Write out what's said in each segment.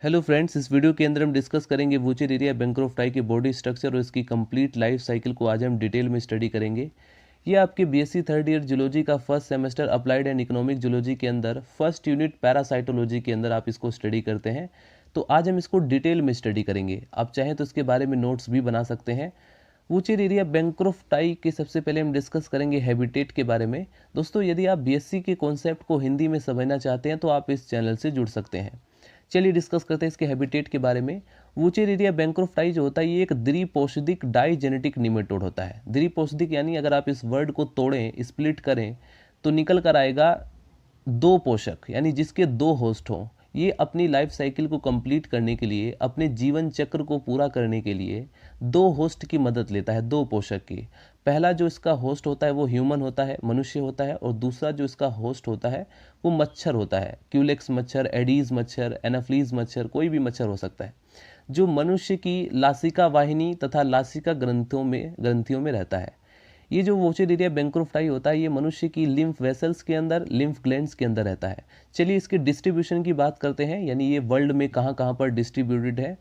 Hello friends, इस video के अंदर हम डिस्कस करेंगे वुचेरेरिया बैंक्रोफ्टाई के बॉडी स्ट्रक्चर और इसकी कंप्लीट लाइफ साइकिल को आज हम डिटेल में स्टडी करेंगे। ये आपके बीएससी थर्ड ईयर जूलॉजी का first semester applied and economic zoology के अंदर फर्स्ट यूनिट पैरासाइटोलॉजी के अंदर आप इसको स्टडी करते हैं। तो आज हम इसको डिटेल में स्टडी करेंगे। आप चाहें तो इसके बारे में नोट्स भी बना सकते हैं। वुचेरेरिया बैंक्रोफ्टाई के सबसे पहले हम डिस्कस करेंगे हैबिटेट के बारे में। दोस्तों, यदि आप बीएससी के कॉन्सेप्ट को हिंदी में समझना चाहते हैं तो आप इस चैनल से जुड़ सकते हैं। चलिए डिस्कस करते हैं इसके हैबिटेट के बारे में। वुचेरेरिया बैंक्रोफ्टाई जो होता है ये एक द्विपोषिक डाइजेनेटिक निमेटोड होता है। द्विपोषिक यानी अगर आप इस वर्ड को तोड़ें, स्प्लिट करें तो निकल कर आएगा दो पोषक, यानी जिसके दो होस्ट हों। ये अपनी लाइफ साइकिल को कंप्लीट करने के लिए, अपने जीवन चक्र को पूरा करने के लिए दो होस्ट की मदद लेता है, दो पोषक की। पहला जो इसका होस्ट होता है वो ह्यूमन होता है, मनुष्य होता है, और दूसरा जो इसका होस्ट होता है वो मच्छर होता है। क्यूलेक्स मच्छर, एडीज मच्छर, एनाफ्लीज मच्छर, कोई भी मच्छर हो सकता है, जो मनुष्य की लासिका वाहिनी तथा लासिका ग्रंथियों में रहता है। ये जो वुचेरेरिया बैंक्रोफ्टाई होता है ये मनुष्य की लिम्फ वेसल्स के अंदर, लिम्फ ग्लैंड्स के अंदर रहता है। चलिए इसके डिस्ट्रीब्यूशन की बात करते हैं, यानी ये वर्ल्ड में कहाँ कहाँ पर डिस्ट्रीब्यूटेड है।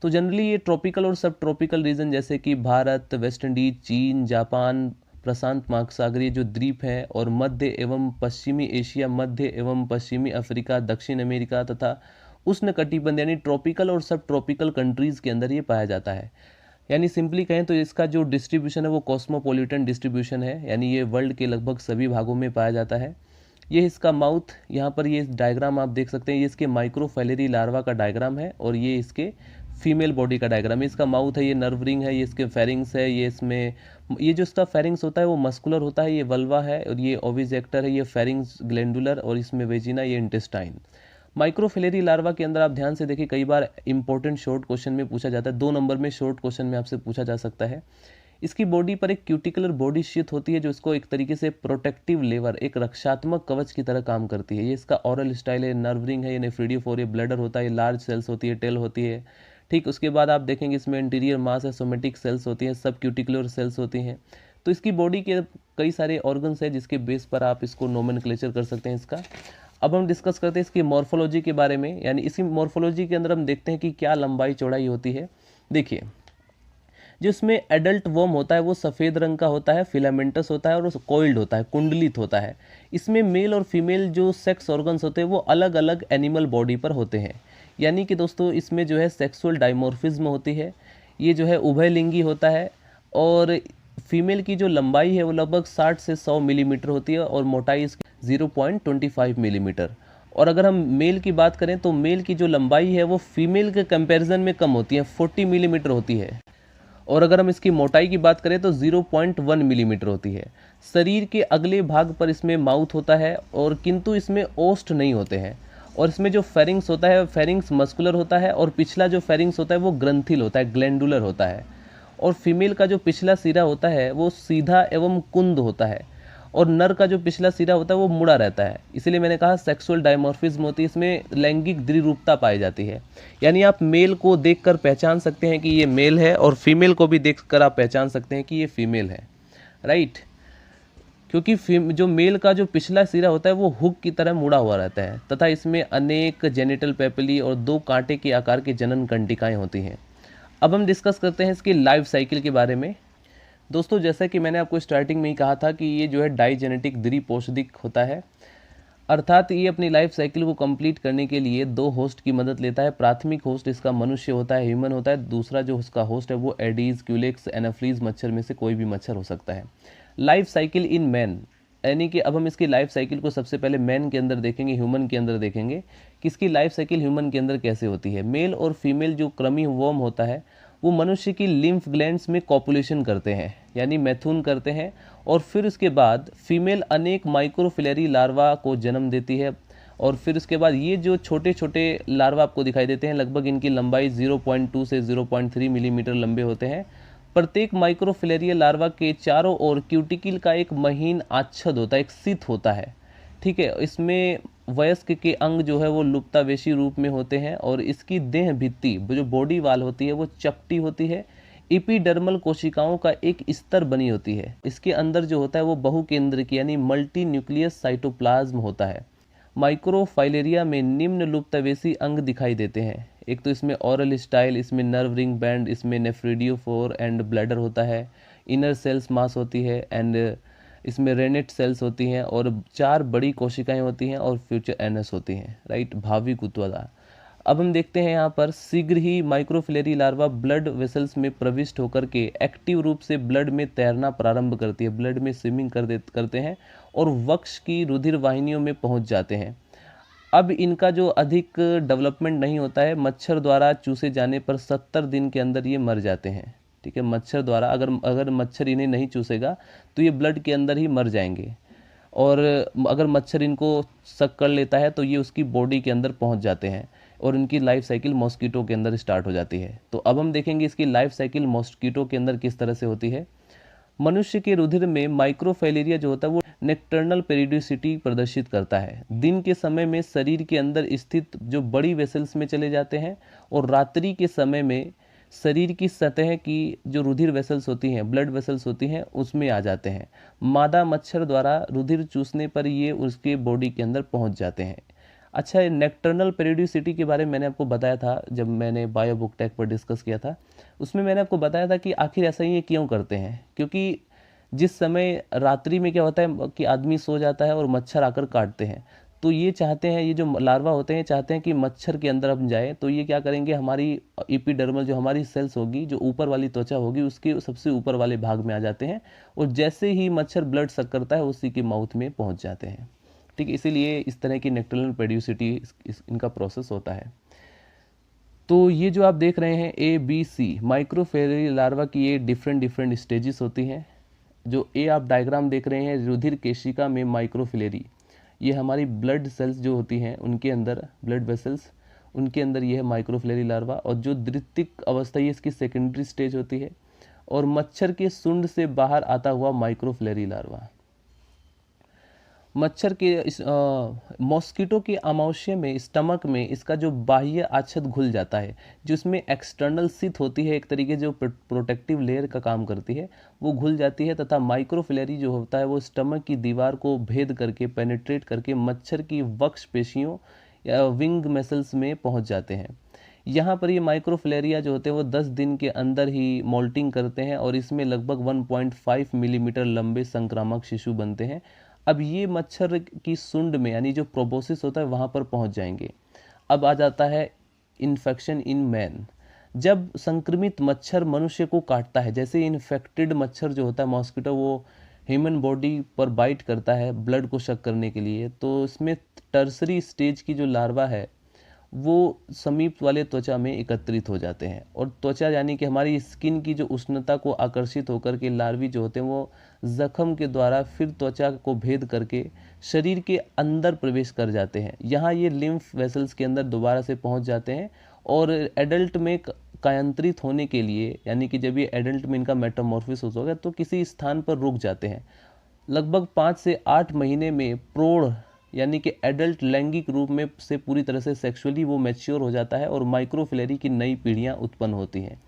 तो जनरली ये ट्रॉपिकल और सब ट्रॉपिकल रीजन जैसे कि भारत, वेस्ट इंडीज, चीन, जापान, प्रशांत महासागरीय जो द्वीप हैं, और मध्य एवं पश्चिमी एशिया, मध्य एवं पश्चिमी अफ्रीका, दक्षिण अमेरिका तथा उष्ण कटिबंध यानी ट्रॉपिकल और सब ट्रॉपिकल कंट्रीज़ के अंदर ये पाया जाता है। यानी सिंपली कहें तो इसका जो डिस्ट्रीब्यूशन है वो कॉस्मोपॉलिटन डिस्ट्रीब्यूशन है, यानी ये वर्ल्ड के लगभग सभी भागों में पाया जाता है। ये इसका माउथ, यहाँ पर ये डायग्राम आप देख सकते हैं, ये इसके माइक्रोफाइलरी लार्वा का डायग्राम है, और ये इसके फीमेल बॉडी का डायग्राम है। इसका माउथ है, ये नर्व रिंग है, ये इसके फेरिंग्स है, ये इसमें ये जो इसका फेरिंग्स होता है वो मस्कुलर होता है, ये वल्वा है, और ये ओविजेक्टर है, ये फेरिंग्स ग्लैंडुलर, और इसमें वेजिना, ये इंटेस्टाइन। माइक्रोफिलेरी लार्वा के अंदर आप ध्यान से देखिए, कई बार इंपॉर्टेंट शॉर्ट क्वेश्चन में पूछा जाता है, 2 नंबर में शॉर्ट क्वेश्चन में आपसे पूछा जा सकता है। इसकी बॉडी पर एक क्यूटिकुलर बॉडी शीथ होती है जो इसको एक तरीके से प्रोटेक्टिव लेवर, एक रक्षात्मक कवच की तरह काम करती है। ये इसका ऑरल स्टाइल है, नर्व रिंग है, ये नेफ्रिडियोफोर, ये ब्लडर होता है, लार्ज सेल्स होती है, टेल होती है। ठीक, उसके बाद आप देखेंगे इसमें इंटीरियर मास है, सोमेटिक सेल्स होती हैं, सब क्यूटिकुलर सेल्स होती हैं। तो इसकी बॉडी के कई सारे ऑर्गन्स हैं जिसके बेस पर आप इसको नोमेनक्लेचर कर सकते हैं इसका। अब हम डिस्कस करते हैं इसकी मॉर्फोलॉजी के बारे में, यानी इसी मॉर्फोलॉजी के अंदर हम देखते हैं कि क्या लंबाई चौड़ाई होती है। देखिए, जो इसमें एडल्ट वर्म होता है वो सफ़ेद रंग का होता है, फिलामेंटस होता है और कॉइल्ड होता है, कुंडलित होता है। इसमें मेल और फीमेल जो सेक्स ऑर्गन्स होते हैं वो अलग अलग एनिमल बॉडी पर होते हैं। यानी कि दोस्तों इसमें जो है सेक्सुअल डाइमॉर्फिज्म होती है, ये जो है उभयलिंगी होता है, और फीमेल की जो लंबाई है वो लगभग 60 से 100 मिलीमीटर होती है, और मोटाई इसकी 0.25 मिलीमीटर। और अगर हम मेल की बात करें तो मेल की जो लंबाई है वो फीमेल के कंपैरिजन में कम होती है, 40 मिलीमीटर होती है। और अगर हम इसकी मोटाई की बात करें तो 0.1 मिलीमीटर होती है। शरीर के अगले भाग पर इसमें माउथ होता है, और किंतु इसमें ओस्ट नहीं होते हैं। और इसमें जो फेरिंग्स होता है, फेरिंग्स मस्कुलर होता है, और पिछला जो फेरिंग्स होता है वो ग्रंथिल होता है, ग्लैंडुलर होता है। और फीमेल का जो पिछला सिरा होता है वो सीधा एवं कुंद होता है, और नर का जो पिछला सिरा होता है वो मुड़ा रहता है। इसलिए मैंने कहा सेक्सुअल डायमॉर्फिज्म होती है, इसमें लैंगिक द्विरूपता पाई जाती है। यानी आप मेल को देखकर पहचान सकते हैं कि ये मेल है, और फीमेल को भी देखकर आप पहचान सकते हैं कि ये फीमेल है, राइट। क्योंकि जो मेल का जो पिछला सिरा होता है वो हुक की तरह मुड़ा हुआ रहता है, तथा इसमें अनेक जेनिटल पेपिली और 2 कांटे के आकार की जनन कंटिकाएँ होती हैं। अब हम डिस्कस करते हैं इसकी लाइफ साइकिल के बारे में। दोस्तों, जैसा कि मैंने आपको स्टार्टिंग में ही कहा था कि ये जो है डाइजेनेटिक द्विपोषिक होता है, अर्थात ये अपनी लाइफ साइकिल को कंप्लीट करने के लिए 2 होस्ट की मदद लेता है। प्राथमिक होस्ट इसका मनुष्य होता है, ह्यूमन होता है। दूसरा जो उसका होस्ट है वो एडीज, क्यूलेक्स, एनाफ्लीज मच्छर में से कोई भी मच्छर हो सकता है। लाइफ साइकिल इन मैन, यानी कि अब हम इसकी लाइफ साइकिल को सबसे पहले मैन के अंदर देखेंगे, ह्यूमन के अंदर देखेंगे कि इसकी लाइफ साइकिल ह्यूमन के अंदर कैसे होती है। मेल और फीमेल जो क्रमी वर्म होता है वो मनुष्य की लिम्फ ग्लैंड्स में कॉपुलेशन करते हैं, यानी मैथुन करते हैं, और फिर उसके बाद फीमेल अनेक माइक्रोफिलेरी लार्वा को जन्म देती है। और फिर उसके बाद ये जो छोटे छोटे लार्वा आपको दिखाई देते हैं, लगभग इनकी लंबाई 0.2 से 0.3 मिलीमीटर लंबे होते हैं। प्रत्येक माइक्रोफिलेरिया लार्वा के चारों ओर क्यूटिकल का एक महीन आच्छद होता है, एक सित होता है, ठीक है। इसमें वयस्क के अंग जो है वो लुप्तावेशी रूप में होते हैं, और इसकी देह भित्ति जो बॉडी वाल होती है वो चपटी होती है। एपिडर्मल कोशिकाओं का एक स्तर बनी होती है। इसके अंदर जो होता है वो बहुकेंद्रिक यानी मल्टी न्यूक्लियस साइटोप्लाज्म होता है। माइक्रोफाइलेरिया में निम्न लुप्तावेशी अंग दिखाई देते हैं। एक तो इसमें ऑरल स्टाइल, इसमें नर्व रिंग बैंड, इसमें नेफ्रिडियोफोर एंड ब्लैडर होता है, इनर सेल्स मास होती है एंड इसमें रेनेट सेल्स होती हैं और 4 बड़ी कोशिकाएं होती हैं और फ्यूचर एनस होती हैं, राइट, भावी कुतूहल। अब हम देखते हैं यहाँ पर शीघ्र ही माइक्रोफिलेरी लार्वा ब्लड वेसल्स में प्रविष्ट होकर के एक्टिव रूप से ब्लड में तैरना प्रारंभ करती है, ब्लड में स्विमिंग करते हैं और वक्ष की रुधिर वाहिनियों में पहुँच जाते हैं। अब इनका जो अधिक डेवलपमेंट नहीं होता है, मच्छर द्वारा चूसे जाने पर 70 दिन के अंदर ये मर जाते हैं, ठीक है। मच्छर द्वारा अगर मच्छर इन्हें नहीं चूसेगा तो ये ब्लड के अंदर ही मर जाएंगे, और अगर मच्छर इनको सक कर लेता है तो ये उसकी बॉडी के अंदर पहुंच जाते हैं और इनकी लाइफ साइकिल मॉस्किटो के अंदर स्टार्ट हो जाती है। तो अब हम देखेंगे इसकी लाइफ साइकिल मॉस्किटो के अंदर किस तरह से होती है। मनुष्य के रुधिर में माइक्रोफैलेरिया जो होता है वो नेक्टर्नल पेरियोडिसिटी प्रदर्शित करता है। दिन के समय में शरीर के अंदर स्थित जो बड़ी वेसल्स में चले जाते हैं और रात्रि के समय में शरीर की सतह की जो रुधिर वेसल्स होती हैं, ब्लड वेसल्स होती हैं, उसमें आ जाते हैं। मादा मच्छर द्वारा रुधिर चूसने पर ये उसके बॉडी के अंदर पहुंच जाते हैं। अच्छा, नेक्टर्नल पेरियोडिसिटी के बारे में मैंने आपको बताया था जब मैंने बायो बुक टैग पर डिस्कस किया था। उसमें मैंने आपको बताया था कि आखिर ऐसा ये क्यों करते हैं, क्योंकि जिस समय रात्रि में क्या होता है कि आदमी सो जाता है और मच्छर आकर काटते हैं, तो ये चाहते हैं, ये जो लार्वा होते हैं चाहते हैं कि मच्छर के अंदर हम जाए, तो ये क्या करेंगे, हमारी एपिडर्मल जो हमारी सेल्स होगी, जो ऊपर वाली त्वचा होगी, उसके सबसे ऊपर वाले भाग में आ जाते हैं और जैसे ही मच्छर ब्लड सक करता है उसी की माउथ में पहुंच जाते हैं, ठीक है। इसीलिए इस तरह की नेक्टर्नल पेरियोडिसिटी इनका प्रोसेस होता है। तो ये जो आप देख रहे हैं ABC माइक्रोफैलेरी लार्वा की ये डिफरेंट स्टेजेस होती हैं। जो ए आप डायग्राम देख रहे हैं रुधिर केशिका में माइक्रोफिलेरी, ये हमारी ब्लड सेल्स जो होती हैं उनके अंदर, ब्लड वेसल्स, उनके अंदर ये है माइक्रोफिलेरी लार्वा। और जो द्वितीयक अवस्था ये इसकी सेकेंडरी स्टेज होती है, और मच्छर के सूंड से बाहर आता हुआ माइक्रोफिलेरी लार्वा। मच्छर के मॉस्किटो के अमाशय में, स्टमक में इसका जो बाह्य आच्छद घुल जाता है, जो इसमें एक्सटर्नल सिथ होती है, एक तरीके जो प्रोटेक्टिव लेयर का काम करती है, वो घुल जाती है तथा माइक्रोफिलेरी जो होता है वो स्टमक की दीवार को भेद करके, पेनिट्रेट करके मच्छर की वक्ष पेशियों या विंग मसल्स में पहुंच जाते हैं। यहाँ पर ये माइक्रोफिलेरिया जो होते हैं वो 10 दिन के अंदर ही मोल्टिंग करते हैं और इसमें लगभग 1.5 मिलीमीटर लंबे संक्रामक शिशु बनते हैं। अब ये मच्छर की सूंड में, यानी जो प्रोबोसिस होता है वहाँ पर पहुँच जाएंगे। अब आ जाता है इन्फेक्शन इन मैन। जब संक्रमित मच्छर मनुष्य को काटता है, जैसे इन्फेक्टेड मच्छर जो होता है मॉस्किटो, वो ह्यूमन बॉडी पर बाइट करता है ब्लड को शक करने के लिए, तो इसमें टर्सरी स्टेज की जो लार्वा है वो समीप वाले त्वचा में एकत्रित हो जाते हैं, और त्वचा यानी कि हमारी स्किन की जो उष्णता को आकर्षित होकर के लार्वी जो होते हैं वो जख्म के द्वारा फिर त्वचा को भेद करके शरीर के अंदर प्रवेश कर जाते हैं। यहाँ ये लिम्फ वेसल्स के अंदर दोबारा से पहुँच जाते हैं और एडल्ट में कायांतरित होने के लिए, यानी कि जब ये एडल्ट में इनका मेटामॉर्फोसिस होगा तो किसी स्थान पर रुक जाते हैं। लगभग 5 से 8 महीने में प्रौढ़ यानी कि एडल्ट लैंगिक रूप में से पूरी तरह से सेक्सुअली वो मैच्योर हो जाता है और माइक्रोफिलेरी की नई पीढ़ियां उत्पन्न होती हैं।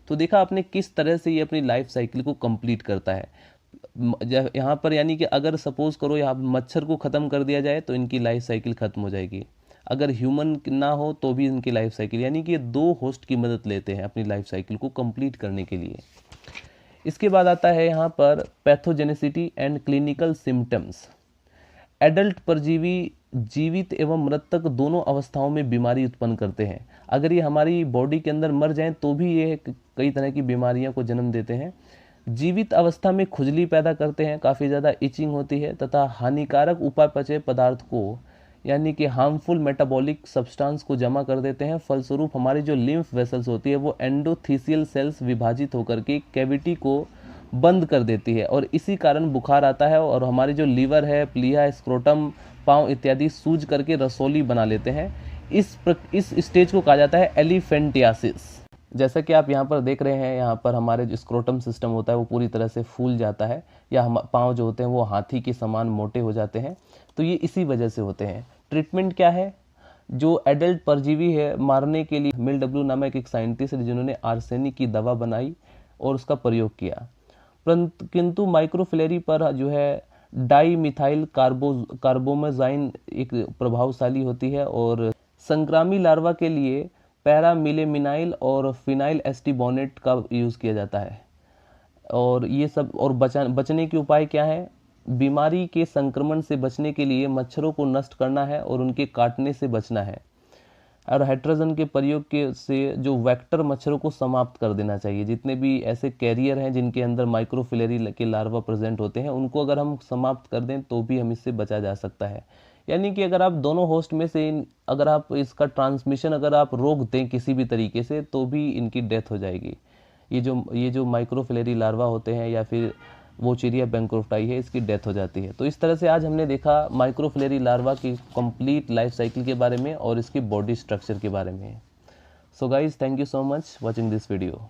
तो देखा आपने किस तरह से ये अपनी लाइफ साइकिल को कंप्लीट करता है। यहाँ पर यानी कि अगर सपोज करो यहाँ मच्छर को ख़त्म कर दिया जाए तो इनकी लाइफ साइकिल ख़त्म हो जाएगी, अगर ह्यूमन ना हो तो भी इनकी लाइफ साइकिल, यानी कि ये 2 होस्ट की मदद लेते हैं अपनी लाइफ साइकिल को कंप्लीट करने के लिए। इसके बाद आता है यहाँ पर pathogenicity and clinical symptoms. Adult परजीवी जीवित एवं मृतक दोनों अवस्थाओं में बीमारी उत्पन्न करते हैं। अगर ये हमारी बॉडी के अंदर मर जाएं तो भी ये कई तरह की बीमारियों को जन्म देते हैं। जीवित अवस्था में खुजली पैदा करते हैं, काफ़ी ज़्यादा इचिंग होती है तथा हानिकारक उपापचय पदार्थ को, यानी कि हार्मफुल मेटाबॉलिक सब्सटेंस को जमा कर देते हैं। फलस्वरूप हमारी जो लिम्फ वेसल्स होती है वो एंडोथीसियल सेल्स विभाजित होकर के कैविटी को बंद कर देती है और इसी कारण बुखार आता है और हमारे जो लीवर है, प्लीहा, स्क्रोटम, पाँव इत्यादि सूज करके रसौली बना लेते हैं। इस स्टेज को कहा जाता है एलिफेंटियासिस। जैसा कि आप यहाँ पर देख रहे हैं, यहाँ पर हमारे जो स्क्रोटम सिस्टम होता है वो पूरी तरह से फूल जाता है, या हम पाँव जो होते हैं वो हाथी के समान मोटे हो जाते हैं। तो ये इसी वजह से होते हैं। ट्रीटमेंट क्या है? जो एडल्ट परजीवी है मारने के लिए मिल डब्ल्यू नामक एक साइंटिस्ट है जिन्होंने आर्सेनिक की दवा बनाई और उसका प्रयोग किया, किंतु माइक्रोफिलेरी पर जो है डाई मिथाइल कार्बोमेजाइन एक प्रभावशाली होती है और संक्रामी लार्वा के लिए पैरामिलेमिनाइल और फिनाइल एस्टिबोनेट का यूज़ किया जाता है। और ये सब और बचने के उपाय क्या है? बीमारी के संक्रमण से बचने के लिए मच्छरों को नष्ट करना है और उनके काटने से बचना है। और हाइड्रोजन के प्रयोग के से जो वेक्टर मच्छरों को समाप्त कर देना चाहिए। जितने भी ऐसे कैरियर हैं जिनके अंदर माइक्रोफिलरी के लार्वा प्रेजेंट होते हैं, उनको अगर हम समाप्त कर दें तो भी हम इससे बचा जा सकता है। यानी कि अगर आप दोनों होस्ट में से अगर आप इसका ट्रांसमिशन अगर आप रोक दें किसी भी तरीके से, तो भी इनकी डेथ हो जाएगी। ये जो माइक्रोफिलरी लार्वा होते हैं या फिर वोचेरिया बैंक्रोफ्टाई है, इसकी डेथ हो जाती है। तो इस तरह से आज हमने देखा माइक्रोफिलरी लार्वा की कंप्लीट लाइफ साइकिल के बारे में और इसकी बॉडी स्ट्रक्चर के बारे में। So guys, thank you so much watching this video.